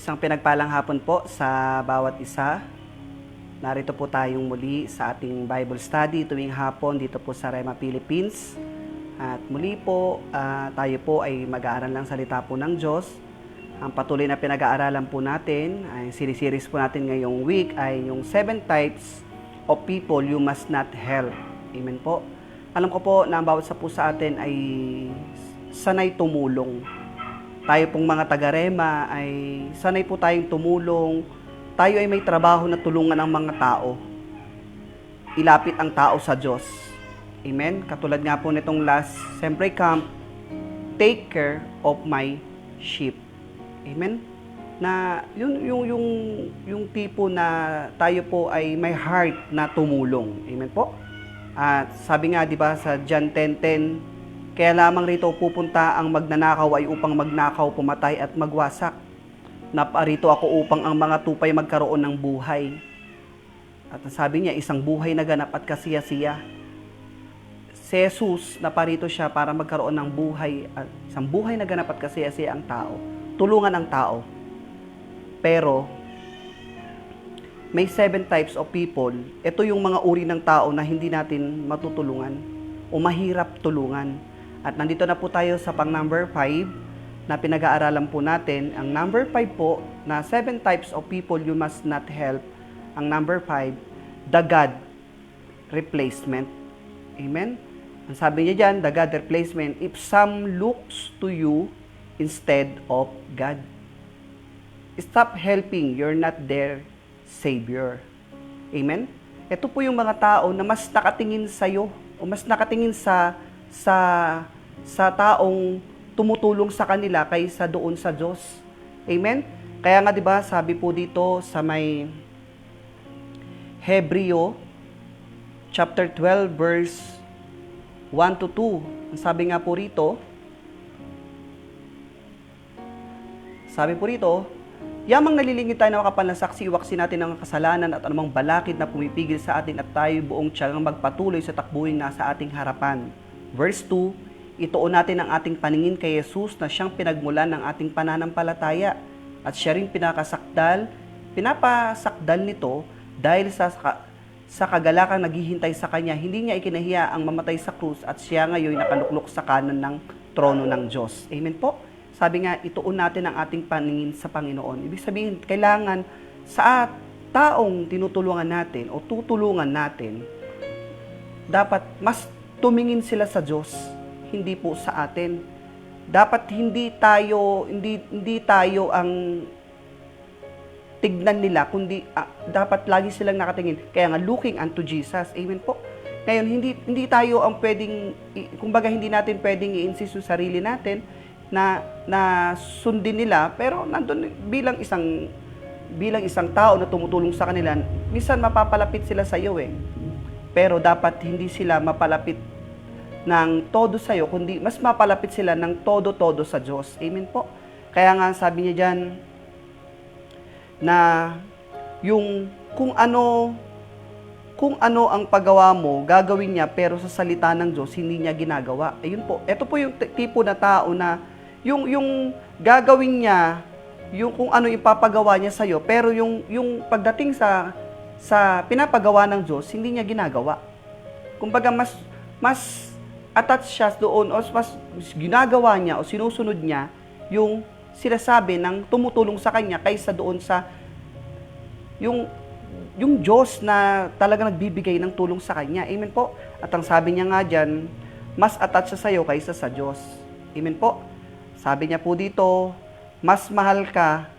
Isang pinagpalang hapon po sa bawat isa. Narito po tayong muli sa ating Bible study tuwing hapon dito po sa Rema Philippines. At muli po, tayo po ay mag-aaral ng salita po ng Diyos. Ang patuloy na pinag-aaralan po natin, ay series po natin ngayong week ay yung 7 types of people you must not help. Amen po. Alam ko po na ang bawat sa po sa atin ay sanay tumulong. Tayo pong mga taga-Rema ay sanay po tayong tumulong. Tayo ay may trabaho na tulungan ang mga tao. Ilapit ang tao sa Diyos. Amen? Katulad nga po nitong last Sempre Camp, take care of my sheep. Amen? Na yung tipo na tayo po ay may heart na tumulong. Amen po? At sabi nga 'di ba sa John 10:10, kaya lamang rito pupunta ang magnanakaw ay upang magnakaw, pumatay at magwasak. Naparito ako upang ang mga tupay magkaroon ng buhay. At sabi niya, isang buhay na ganap at kasiya-siya. Si Jesus, naparito siya para magkaroon ng buhay, at isang buhay na ganap at kasiya-siya ang tao. Tulungan ang tao. Pero, may 7 types of people. Ito yung mga uri ng tao na hindi natin matutulungan o mahirap tulungan. At nandito na po tayo sa pang number 5 na pinag-aaralan po natin. Ang number 5 po na 7 types of people you must not help. Ang number 5, the God replacement. Amen? Ang sabi niya dyan, the God replacement, if some looks to you instead of God. Stop helping, you're not their Savior. Amen? Ito po yung mga tao na mas nakatingin sa iyo o mas nakatingin sa taong tumutulong sa kanila kaysa doon sa Diyos. Amen? Kaya nga 'di ba, sabi po dito sa may Hebreo chapter 12 verse 1 to 2. Ang sabi nga po rito, yamang nalilingit tayo na makapanlasaksi, iwaksi natin ang kasalanan at anumang balakid na pumipigil sa atin at tayo buong tiyagang magpatuloy sa takbuhin na sa ating harapan. Verse 2, ituon natin ang ating paningin kay Jesus na siyang pinagmulan ng ating pananampalataya at siya rin pinapasakdal nito dahil sa kagalakang naghihintay sa kanya, hindi niya ikinahiya ang mamatay sa krus at siya ngayon nakaluklok sa kanan ng trono ng Diyos. Amen po? Sabi nga, ituon natin ang ating paningin sa Panginoon. Ibig sabihin, kailangan sa taong tinutulungan natin o tutulungan natin, dapat mas tumingin sila sa Diyos, hindi po sa atin. Dapat hindi tayo ang tignan nila, kundi dapat lagi silang nakatingin. Kaya nga, looking unto Jesus. Amen po. Ngayon, hindi tayo ang pwedeng, kumbaga hindi natin pwedeng i-insist yung sarili natin na sundin nila, pero nandun bilang isang tao na tumutulong sa kanila, minsan mapapalapit sila sa iyo Pero dapat hindi sila mapalapit ng todo sa iyo, kundi mas mapalapit sila ng todo-todo sa Diyos. Amen po. Kaya nga sabi niya diyan na yung kung ano ang paggawa mo, gagawin niya, pero sa salita ng Diyos, hindi niya ginagawa. Ayun po. Ito po yung tipo na tao na yung gagawin niya, yung kung ano ipapagawa niya sa iyo, pero yung pagdating sa pinapagawa ng Diyos, hindi niya ginagawa. Kumbaga mas attached siya doon o mas ginagawa niya o sinusunod niya yung sinasabi ng tumutulong sa kanya kaysa doon sa yung Diyos na talaga nagbibigay ng tulong sa kanya. Amen po. At ang sabi niya nga diyan, mas attached siya sa iyo kaysa sa Diyos. Amen po. Sabi niya po dito, mas mahal ka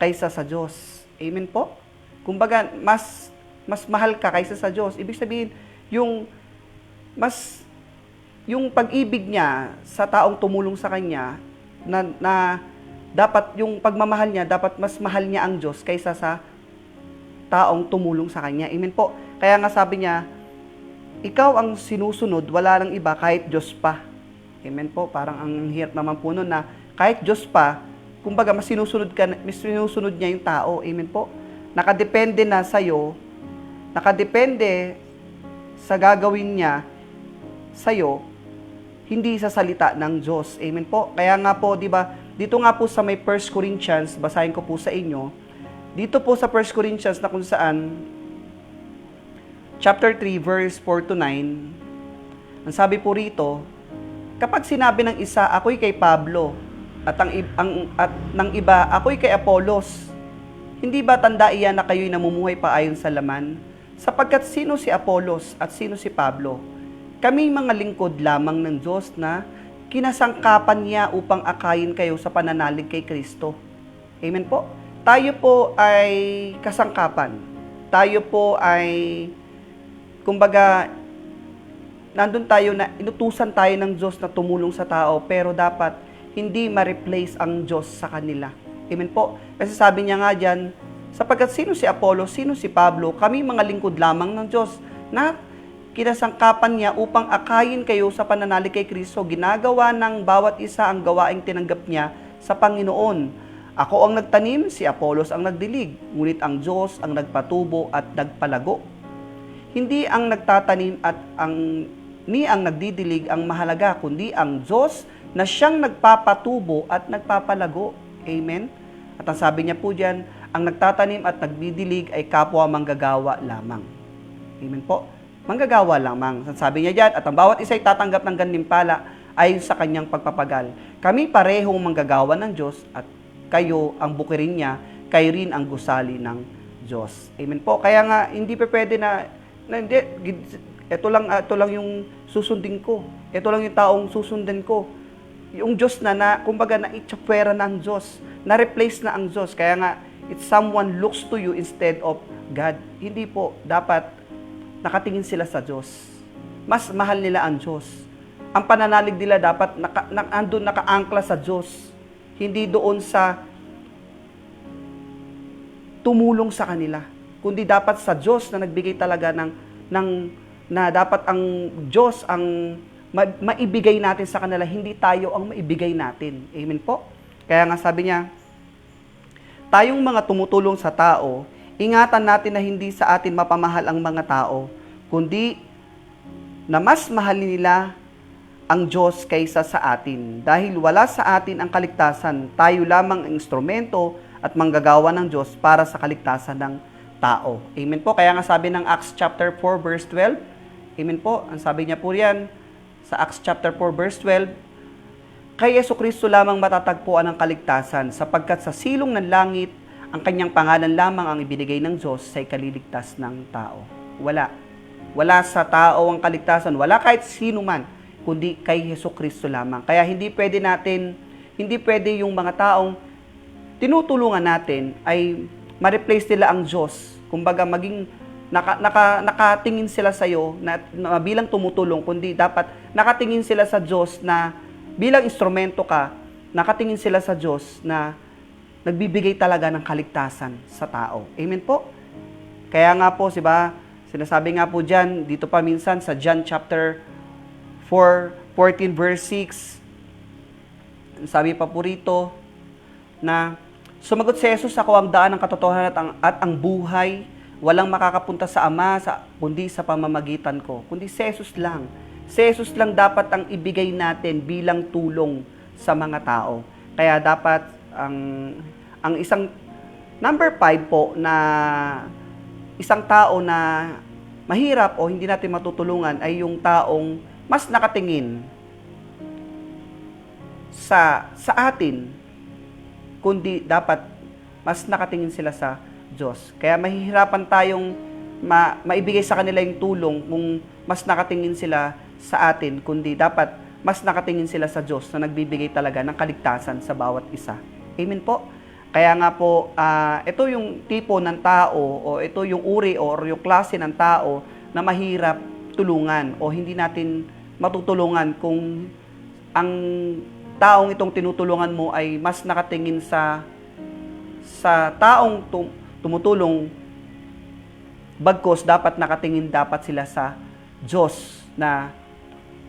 kaysa sa Diyos. Amen po? Kumbaga, mas mahal ka kaysa sa Diyos. Ibig sabihin, yung pag-ibig niya sa taong tumulong sa kanya, na dapat yung pagmamahal niya, dapat mas mahal niya ang Diyos kaysa sa taong tumulong sa kanya. Amen po? Kaya nga sabi niya, ikaw ang sinusunod, wala nang iba kahit Diyos pa. Amen po. Parang ang hirap naman po nun na kahit Diyos pa, kumbaga mas sinusunod niya yung tao. Amen po. Nakadepende na sa'yo, nakadepende sa gagawin niya sa'yo, hindi sa salita ng Diyos. Amen po. Kaya nga po, di ba, dito nga po sa may 1 Corinthians, basahin ko po sa inyo, dito po sa 1 Corinthians na kung saan, chapter 3, verse 4 to 9, ang sabi po rito, kapag sinabi ng isa, ako'y kay Pablo, at ng iba, ako'y kay Apollos, hindi ba tanda iyan na kayo'y namumuhay pa ayon sa laman? Sapagkat sino si Apollos at sino si Pablo? Kami mga lingkod lamang ng Diyos na kinasangkapan niya upang akayin kayo sa pananalig kay Kristo. Amen po? Tayo po ay kasangkapan. Tayo po ay, kumbaga, nandun tayo na inutusan tayo ng Diyos na tumulong sa tao, pero dapat hindi ma-replace ang Diyos sa kanila. Amen po? Kasi sabi niya nga dyan, sapagkat sino si Apollo, sino si Pablo, kami mga lingkod lamang ng Diyos na kinasangkapan niya upang akayin kayo sa pananalig kay Kristo. Ginagawa ng bawat isa ang gawaing tinanggap niya sa Panginoon. Ako ang nagtanim, si Apollos ang nagdilig, ngunit ang Diyos ang nagpatubo at nagpalago. Hindi ang nagtatanim at ni ang nagdidilig ang mahalaga, kundi ang Diyos na siyang nagpapatubo at nagpapalago. Amen? At ang sabi niya po diyan, ang nagtatanim at nagdidilig ay kapwa manggagawa lamang. Amen po? Manggagawa lamang. Sabi niya diyan, at ang bawat isa ay tatanggap ng gantimpala ayon sa kanyang pagpapagal. Kami parehong manggagawa ng Diyos at kayo ang bukirin niya, kayo rin ang gusali ng Diyos. Amen po? Kaya nga, hindi pa pwede na hindi, ito lang yung susundin ko. Ito lang yung taong susundan ko. Yung Diyos na kumbaga na itsapwera ng Diyos, na-replace na ang Diyos. Kaya nga, it's someone looks to you instead of God. Hindi po, dapat nakatingin sila sa Diyos. Mas mahal nila ang Diyos. Ang pananalig nila dapat andun nakaangkla sa Diyos. Hindi doon sa tumulong sa kanila. Kundi dapat sa Diyos na nagbigay talaga na dapat ang Diyos ang maibigay natin sa kanila, hindi tayo ang maibigay natin. Amen po? Kaya nga sabi niya, tayong mga tumutulong sa tao, ingatan natin na hindi sa atin mapamahal ang mga tao, kundi na mas mahal nila ang Diyos kaysa sa atin. Dahil wala sa atin ang kaligtasan, tayo lamang ang instrumento at manggagawa ng Diyos para sa kaligtasan ng tao. Amen po? Kaya nga sabi ng Acts chapter 4 verse 12, amen po, ang sabi niya po riyan, sa Acts chapter 4 verse 12, kay Jesucristo lamang matatagpuan ang kaligtasan, sapagkat sa silong ng langit, ang kanyang pangalan lamang ang ibinigay ng Diyos sa ikaliligtas ng tao. Wala. Wala sa tao ang kaligtasan. Wala kahit sino man, kundi kay Jesucristo lamang. Kaya hindi pwede yung mga taong tinutulungan natin ay ma-replace nila ang Diyos. Kumbaga maging nakatingin sila sa iyo na bilang tumutulong, kundi dapat nakatingin sila sa Diyos na bilang instrumento ka, nakatingin sila sa Diyos na nagbibigay talaga ng kaligtasan sa tao. Amen po? Kaya nga po, diba, sinasabi nga po dyan, dito pa minsan sa John chapter 4:14 verse 6, sabi pa po rito na, sumagot si Jesus, ako ang daan ng katotohanan at ang buhay. Walang makakapunta sa Ama kundi sa pamamagitan ko. Kundi si Jesus lang. Si Jesus lang dapat ang ibigay natin bilang tulong sa mga tao. Kaya dapat ang isang number 5 po na isang tao na mahirap o hindi natin matutulungan ay yung taong mas nakatingin sa atin, kundi dapat mas nakatingin sila sa Diyos. Kaya mahihirapan tayong maibigay sa kanila yung tulong kung mas nakatingin sila sa atin, kundi dapat mas nakatingin sila sa Diyos na nagbibigay talaga ng kaligtasan sa bawat isa. Amen po? Kaya nga po, ito yung tipo ng tao o ito yung uri o yung klase ng tao na mahirap tulungan o hindi natin matutulungan kung ang taong itong tinutulungan mo ay mas nakatingin sa taong tumutulong, bagkos dapat nakatingin dapat sila sa Diyos na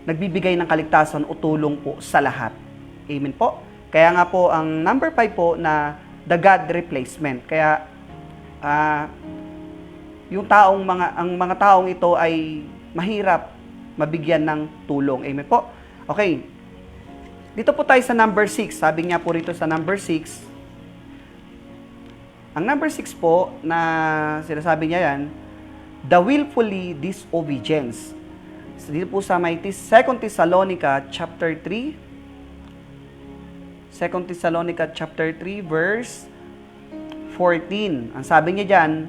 nagbibigay ng kaligtasan o tulong po sa lahat. Amen po? Kaya nga po, ang number 5 po na the God replacement. Kaya, ang mga taong ito ay mahirap mabigyan ng tulong. Amen po? Okay. Dito po tayo sa number 6. Sabi niya po rito sa number 6. Ang number 6 po na sinasabi niya yan, the willfully disobedience. So, dito po sa may 2 Thessalonica chapter 3. 2 Thessalonica chapter 3 verse 14. Ang sabi niya diyan,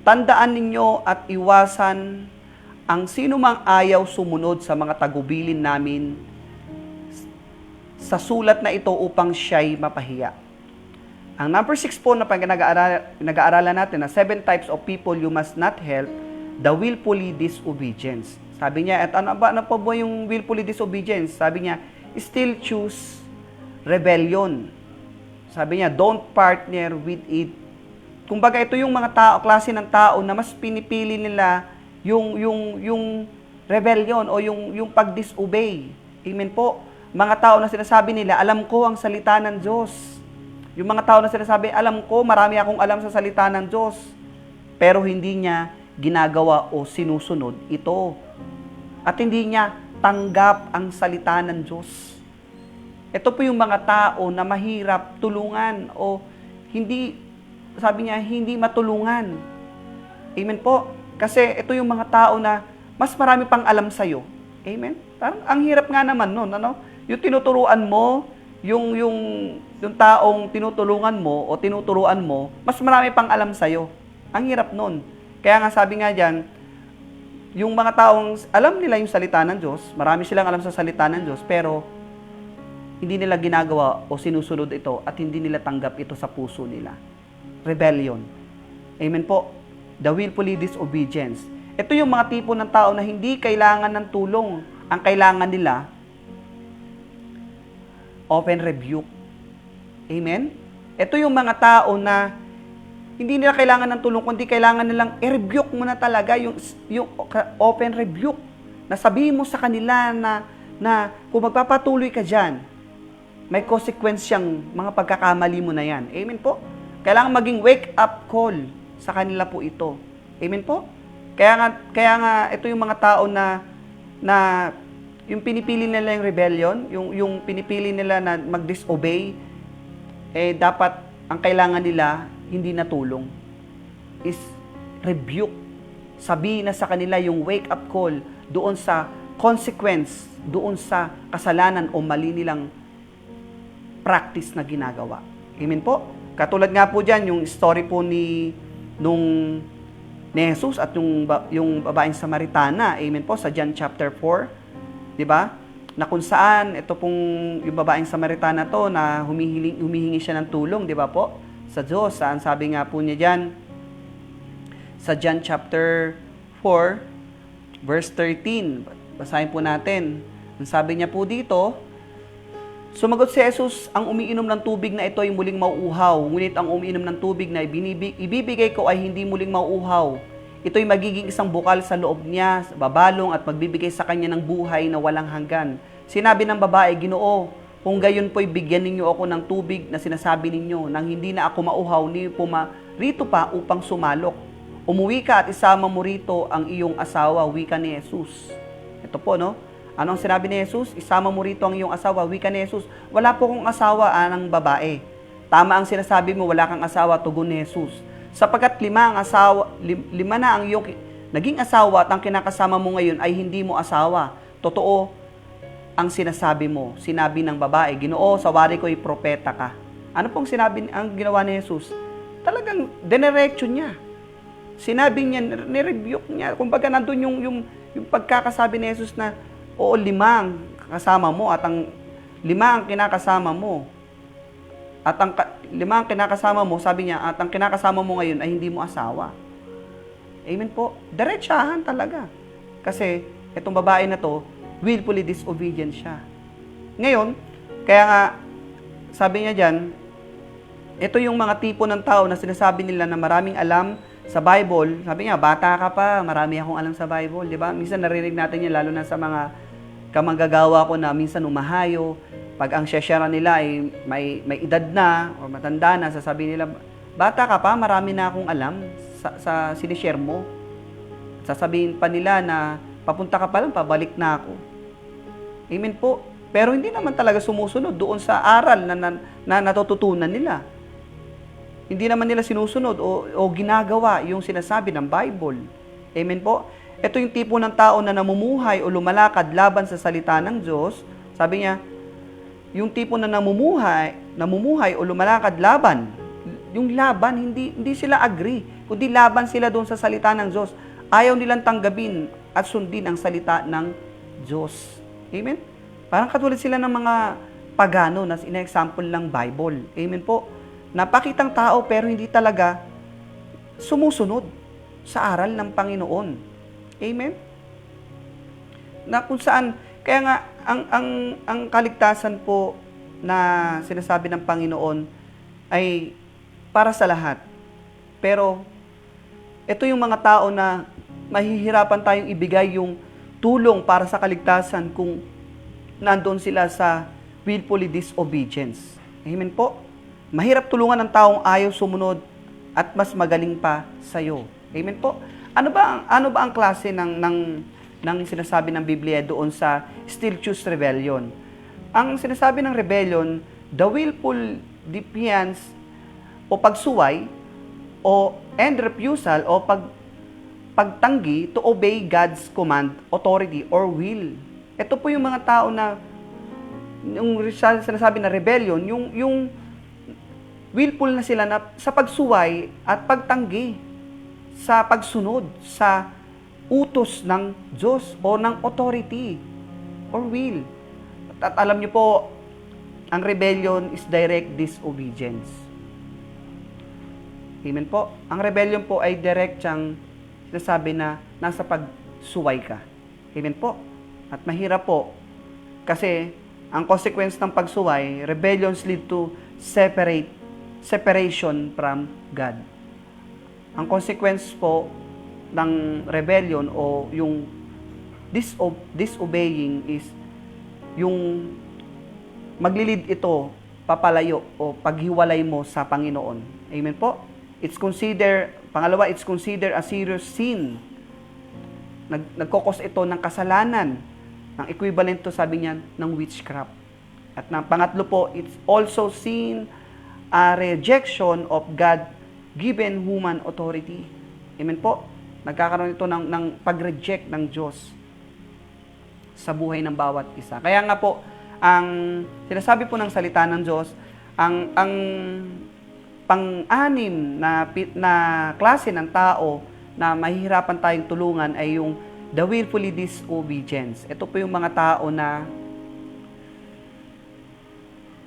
tandaan ninyo at iwasan ang sinumang ayaw sumunod sa mga tagubilin namin sa sulat na ito upang siya'y mapahiya. Ang number 6 po na nag-aaralan natin na 7 types of people you must not help, the willfully disobedience. Sabi niya, at ano po ba yung willfully disobedience? Sabi niya, still choose rebellion. Sabi niya, don't partner with it. Kumbaga, ito yung mga tao, klase ng tao na mas pinipili nila yung rebellion o yung pag-disobey. Amen po. Mga tao na sinasabi nila, alam ko ang salita ng Diyos. Yung mga tao na sinasabi, alam ko, marami akong alam sa salita ng Diyos. Pero hindi niya ginagawa o sinusunod ito. At hindi niya tanggap ang salita ng Diyos. Ito po yung mga tao na mahirap tulungan o hindi, sabi niya, hindi matulungan. Amen po. Kasi ito yung mga tao na mas marami pang alam sa'yo. Amen? Parang ang hirap nga naman nun, ano? Yung tinuturuan mo, yung taong tinutulungan mo o tinuturuan mo, mas marami pang alam sa'yo. Ang hirap nun. Kaya nga sabi nga dyan, yung mga taong alam nila yung salita ng Diyos, marami silang alam sa salita ng Diyos, pero hindi nila ginagawa o sinusunod ito at hindi nila tanggap ito sa puso nila. Rebellion. Amen po. The willfully disobedience. Ito yung mga tipo ng tao na hindi kailangan ng tulong. Ang kailangan nila, open rebuke. Amen? Ito yung mga tao na hindi nila kailangan ng tulong, kundi kailangan nilang i-rebuke mo na talaga yung open rebuke. Na sabihin mo sa kanila na kung magpapatuloy ka dyan, may consequence siyang mga pagkakamali mo na yan. Amen po? Kailangan maging wake-up call sa kanila po ito. Amen po? Kaya nga ito yung mga tao na yung pinipili nila yung rebellion, yung pinipili nila na mag-disobey, dapat ang kailangan nila hindi na tulong, is rebuke. Sabihin na sa kanila yung wake-up call doon sa consequence, doon sa kasalanan o mali nilang practice na ginagawa. Amen po? Katulad nga po dyan, yung story po ni Jesus at yung babaeng Samaritana. Amen po? Sa John chapter 4. 'Di ba? Na kung saan ito pong yung babaeng Samaritana to na humihingi siya ng tulong, 'di ba po? Sa Diyos. Saan sabi nga po niya diyan sa John chapter 4 verse 13. Basahin po natin. Ang sabi niya po dito, sumagot si Jesus, ang umiinom ng tubig na ito ay muling mauuhaw, ngunit ang umiinom ng tubig na ibibigay ko ay hindi muling mauuhaw. Ito'y magiging isang bukal sa loob niya, babalong at magbibigay sa kanya ng buhay na walang hanggan. Sinabi ng babae, Ginoo, kung gayon po'y bigyan ninyo ako ng tubig na sinasabi ninyo, nang hindi na ako mauhaw ni rito pa upang sumalok. Umuwi ka at isama mo rito ang iyong asawa, wika ni Jesus. Ito po, no? Anong sinabi ni Jesus? Isama mo rito ang iyong asawa, wika ni Jesus. Wala po kong asawa, anang babae. Tama ang sinasabi mo, wala kang asawa, tugon ni Jesus. Sapagkat lima na ang iyong naging asawa at ang kinakasama mo ngayon ay hindi mo asawa. Totoo ang sinasabi mo. Sinabi ng babae, Ginoo, sa wari ko'y propeta ka. Ano pong ang ginawa ni Jesus? Talagang dinirection niya. Sinabi niya, nirebuke niya. Kumbaga nandun yung pagkakasabi ni Jesus na, oo, 5 ang kasama mo at ang 5 ang kinakasama mo. At ang 5 ang kinakasama mo, sabi niya, at ang kinakasama mo ngayon ay hindi mo asawa. Amen po. Diretsahan talaga. Kasi itong babae na to, willfully disobedient siya. Ngayon, kaya nga, sabi niya dyan, ito yung mga tipo ng tao na sinasabi nila na maraming alam sa Bible. Sabi niya, bata ka pa, marami akong alam sa Bible. Di ba? Minsan naririnig natin yan, lalo na sa mga kamanggagawa ko na minsan umahayo. Pag ang share nila ay may edad na o matanda na, sasabihin nila, bata ka pa, marami na akong alam sa sinishare mo. Sasabihin pa nila na, papunta ka pa lang, pabalik na ako. Amen po. Pero hindi naman talaga sumusunod doon sa aral na natututunan nila. Hindi naman nila sinusunod o ginagawa yung sinasabi ng Bible. Amen po? Ito yung tipo ng tao na namumuhay o lumalakad laban sa salita ng Diyos. Sabi niya, yung tipo na namumuhay o lumalakad laban. Yung laban, hindi sila agree. Kundi laban sila doon sa salita ng Diyos. Ayaw nilang tanggapin at sundin ang salita ng Diyos. Amen? Parang katulad sila ng mga pagano na ina-example ng Bible. Amen po? Napakitang tao pero hindi talaga sumusunod sa aral ng Panginoon. Amen? Na kung saan, kaya nga, ang kaligtasan po na sinasabi ng Panginoon ay para sa lahat. Pero, ito yung mga tao na mahihirapan tayong ibigay yung tulong para sa kaligtasan kung nandoon sila sa willfully disobedience. Amen po? Mahirap tulungan ng taong ayaw sumunod at mas magaling pa sa'yo. Amen po? Ano ba ang klase ng sinasabi ng Biblia doon sa still choose rebellion? Ang sinasabi ng rebellion, the willful defiance o pagsuway and refusal o pagtanggi to obey God's command, authority, or will. Ito po yung mga tao na yung sinasabi na rebellion, yung willful na sila na sa pagsuway at pagtanggi sa pagsunod sa utos ng Diyos o ng authority or will. At alam niyo po, ang rebellion is direct disobedience. Amen po. Ang rebellion po ay direct siyang sinasabi na nasa pagsuway ka. Amen po. At mahirap po kasi ang consequence ng pagsuway, rebellions lead to separation from God. Ang consequence po ng rebellion o yung disobeying is yung maglilid ito papalayo o paghiwalay mo sa Panginoon. Amen po? Pangalawa, it's considered a serious sin. Nagkokos ito ng kasalanan. Ang equivalent to, sabi niya, ng witchcraft. At pangatlo po, it's also seen a rejection of God-given human authority. Amen po? Nagkakaroon ito ng pag-reject ng Diyos sa buhay ng bawat isa. Kaya nga po, ang sinasabi po ng salita ng Diyos, ang pang-anim na klase ng tao na mahihirapan tayong tulungan ay yung the willfully disobedience. Ito po yung mga tao na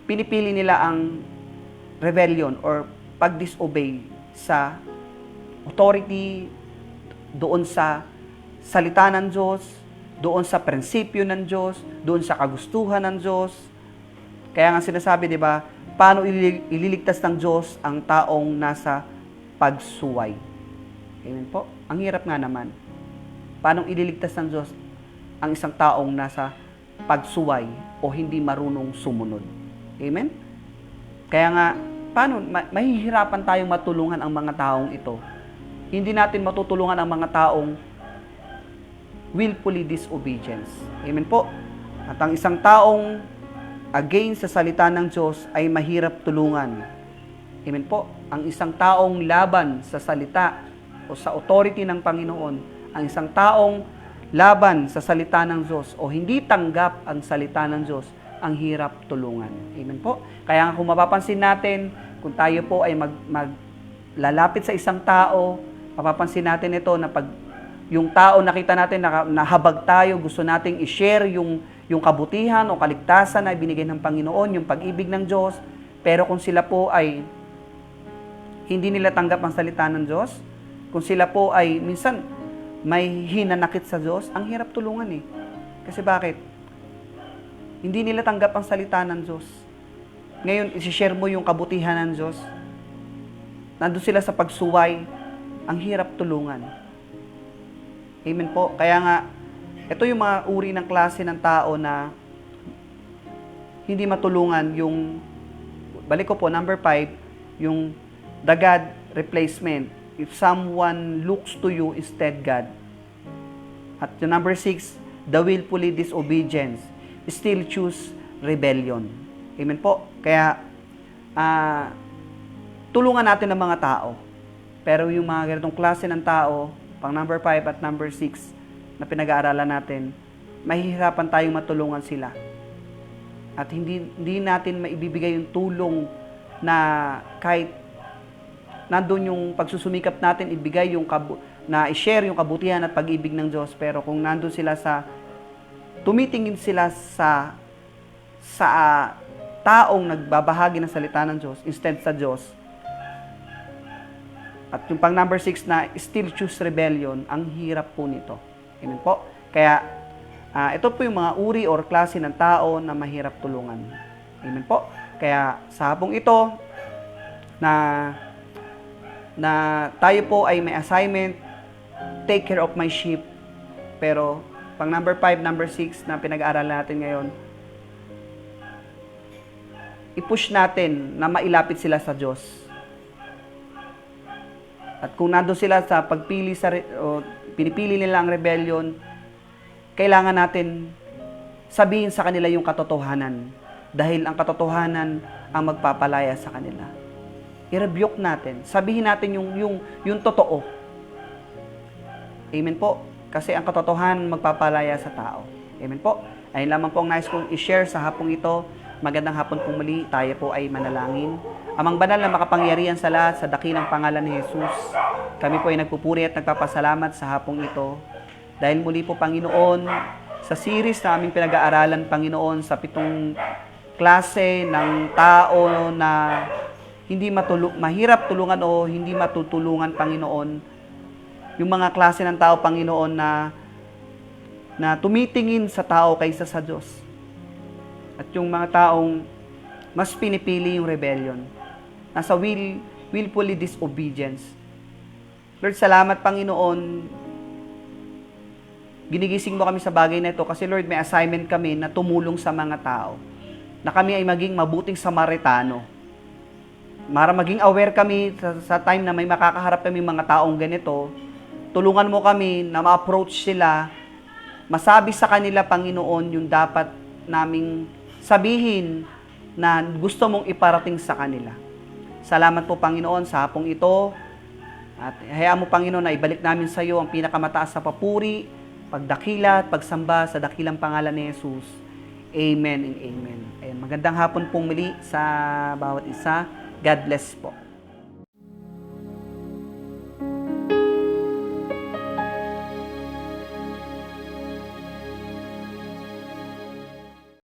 pinipili nila ang rebellion or pag-disobey sa authority, doon sa salita ng Diyos, doon sa prinsipyo ng Diyos, doon sa kagustuhan ng Diyos. Kaya nga sinasabi, di ba, paano ililigtas ng Diyos ang taong nasa pagsuway? Amen po? Ang hirap nga naman. Paano ililigtas ng Diyos ang isang taong nasa pagsuway o hindi marunong sumunod? Amen? Kaya nga, paano? Mahihirapan tayong matulungan ang mga taong ito. Hindi natin matutulungan ang mga taong willfully disobedience. Amen po? At ang isang taong against sa salita ng Diyos ay mahirap tulungan. Amen po? Ang isang taong laban sa salita o sa authority ng Panginoon, ang isang taong laban sa salita ng Diyos o hindi tanggap ang salita ng Diyos, ang hirap tulungan. Amen po? Kaya kung mapapansin natin, kung tayo po ay maglalapit sa isang tao, mapapansin natin ito na pag yung tao nakita natin nahabag tayo, gusto nating i-share yung kabutihan o kaligtasan na ibinigay ng Panginoon, yung pag-ibig ng Diyos, pero kung sila po ay hindi nila tanggap ang salita ng Diyos, kung sila po ay minsan may hinanakit sa Diyos, ang hirap tulungan eh. Kasi bakit? Hindi nila tanggap ang salita ng Diyos. Ngayon, isi-share mo yung kabutihan ng Diyos. Nandun sila sa pagsuway, ang hirap tulungan. Amen po. Kaya nga, ito yung mga uri ng klase ng tao na hindi matulungan yung, balik ko po, number 5, yung the God replacement. If someone looks to you instead God. At yung number 6, the willfully disobedience. still choose rebellion. Amen po. Kaya, tulungan natin ang mga tao. Pero yung mga ganitong klase ng tao, pang number 5 at number 6 na pinag-aaralan natin, mahihirapan tayong matulungan sila. At hindi natin maibibigay yung tulong na kahit nandun yung pagsusumikap natin, ibigay yung na i-share yung kabutihan at pag-ibig ng Diyos. Pero kung nandun sila tumitingin sila sa taong nagbabahagi ng salita ng Diyos instead sa Diyos. At yung pang number 6 na still choose rebellion, ang hirap po nito. Amen po. Kaya, ito po yung mga uri or klase ng tao na mahirap tulungan. Amen po. Kaya, sa hapong ito, na tayo po ay may assignment, take care of my sheep. Pero, pang number 5, number 6 na pinag-aaralan natin ngayon, i-push natin na mailapit sila sa Diyos. At kung nandun sila sa pagpili o pinipili nila ang rebellion, kailangan natin sabihin sa kanila yung katotohanan. Dahil ang katotohanan ang magpapalaya sa kanila. I-rebuke natin. Sabihin natin yung totoo. Amen po. Kasi ang katotohanan magpapalaya sa tao. Amen po. Ayun lamang po ang nais kong i-share sa hapong ito. Magandang hapon pong muli. Tayo po ay manalangin. Amang banal na makapangyarihan sa lahat, sa dakilang pangalan ni Jesus, kami po ay nagpupuri at nagpapasalamat sa hapong ito. Dahil muli po, Panginoon, sa series na aming pinag-aaralan, Panginoon, sa 7 klase ng tao na hindi mahirap tulungan o hindi matutulungan, Panginoon. Yung mga klase ng tao, Panginoon, na tumitingin sa tao kaysa sa Diyos. At yung mga taong mas pinipili yung rebellion. Nasa willfully disobedience. Lord, salamat, Panginoon. Ginigising mo kami sa bagay na ito kasi, Lord, may assignment kami na tumulong sa mga tao. Na kami ay maging mabuting Samaritano. Para maging aware kami sa time na may makakaharap kami mga taong ganito, tulungan mo kami na ma-approach sila, masabi sa kanila, Panginoon, yung dapat naming sabihin na gusto mong iparating sa kanila. Salamat po, Panginoon, sa hapong ito. At hayaan mo, Panginoon, na ibalik namin sa iyo ang pinakamataas na papuri, pagdakila at pagsamba sa dakilang pangalan ni Jesus. Amen and amen. Ayan, magandang hapon pong muli sa bawat isa. God bless po.